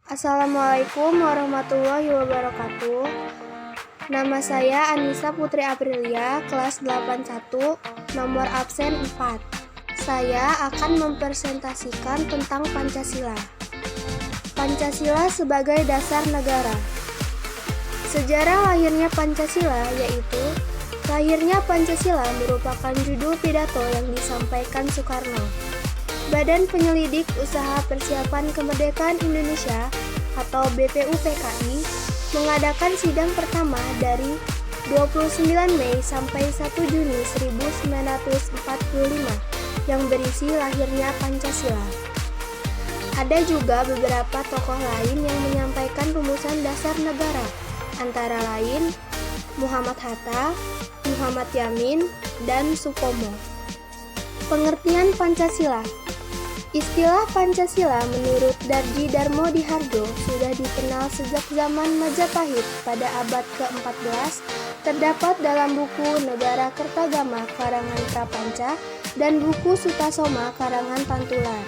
Assalamualaikum warahmatullahi wabarakatuh. Nama saya Anissa Putri Aprilia, kelas 81, nomor absen 4. Saya akan mempresentasikan tentang Pancasila. Pancasila sebagai dasar negara. Sejarah lahirnya Pancasila yaitu lahirnya Pancasila merupakan judul pidato yang disampaikan Soekarno. Badan Penyelidik Usaha Persiapan Kemerdekaan Indonesia atau BPUPKI mengadakan sidang pertama dari 29 Mei sampai 1 Juni 1945 yang berisi lahirnya Pancasila. Ada juga beberapa tokoh lain yang menyampaikan rumusan dasar negara, antara lain Muhammad Hatta, Muhammad Yamin, dan Supomo. Pengertian Pancasila. Istilah Pancasila menurut Darji Darmo Diharjo sudah dikenal sejak zaman Majapahit pada abad ke-14, terdapat dalam buku Negara Kertagama karangan Prapanca dan buku Sutasoma karangan Tantular.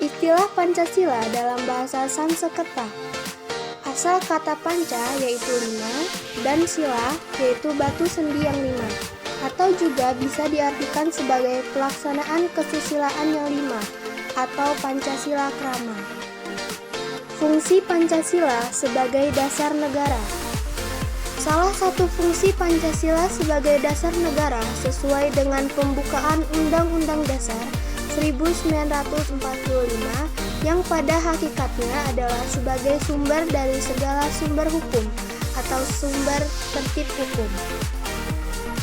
Istilah Pancasila dalam bahasa Sanskerta. Asal kata panca yaitu 5 dan sila yaitu batu sendi yang 5, atau juga bisa diartikan sebagai pelaksanaan kesusilaan yang 5 atau Pancasila Krama. Fungsi Pancasila sebagai dasar negara. Salah satu fungsi Pancasila sebagai dasar negara sesuai dengan pembukaan Undang-Undang Dasar 1945 yang pada hakikatnya adalah sebagai sumber dari segala sumber hukum atau sumber tertib hukum.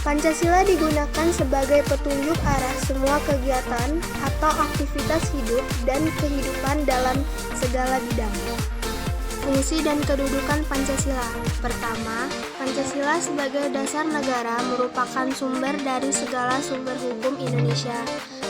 Pancasila digunakan sebagai petunjuk arah semua kegiatan atau aktivitas hidup dan kehidupan dalam segala bidang. Fungsi dan kedudukan Pancasila. Pertama, Pancasila sebagai dasar negara merupakan sumber dari segala sumber hukum Indonesia.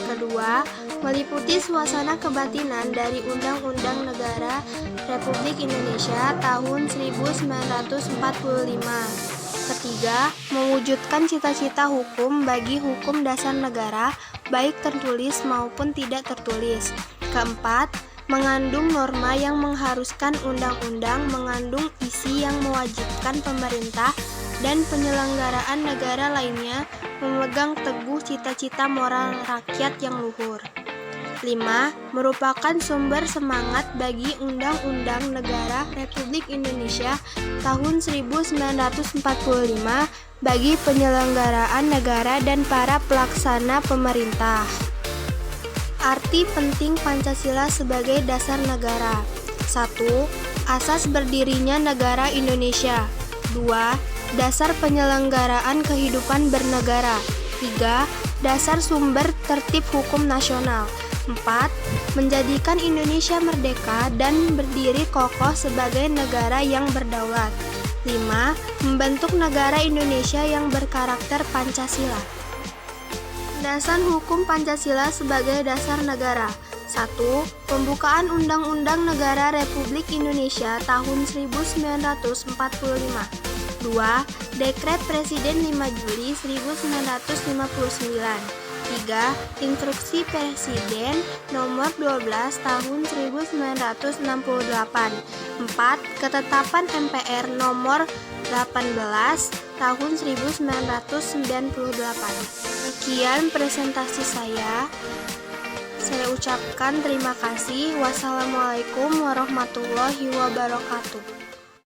Kedua, meliputi suasana kebatinan dari Undang-Undang Negara Republik Indonesia tahun 1945. Ketiga, mewujudkan cita-cita hukum bagi hukum dasar negara, baik tertulis maupun tidak tertulis. Keempat, mengandung norma yang mengharuskan undang-undang, mengandung isi yang mewajibkan pemerintah dan penyelenggaraan negara lainnya memegang teguh cita-cita moral rakyat yang luhur. 5. Merupakan sumber semangat bagi Undang-Undang Negara Republik Indonesia tahun 1945 bagi penyelenggaraan negara dan para pelaksana pemerintah. Arti penting Pancasila sebagai dasar negara. 1. Asas berdirinya negara Indonesia. 2. Dasar penyelenggaraan kehidupan bernegara. 3. Dasar sumber tertib hukum nasional. 4. Menjadikan Indonesia merdeka dan berdiri kokoh sebagai negara yang berdaulat. 5. Membentuk negara Indonesia yang berkarakter Pancasila. Dasar hukum Pancasila sebagai dasar negara. 1. Pembukaan Undang-Undang Negara Republik Indonesia tahun 1945. 2. Dekret Presiden 5 Juli 1959. 3. Instruksi Presiden nomor 12 tahun 1968. 4. Ketetapan MPR nomor 18 tahun 1998. Sekian presentasi saya. Saya ucapkan terima kasih. Wassalamualaikum warahmatullahi wabarakatuh.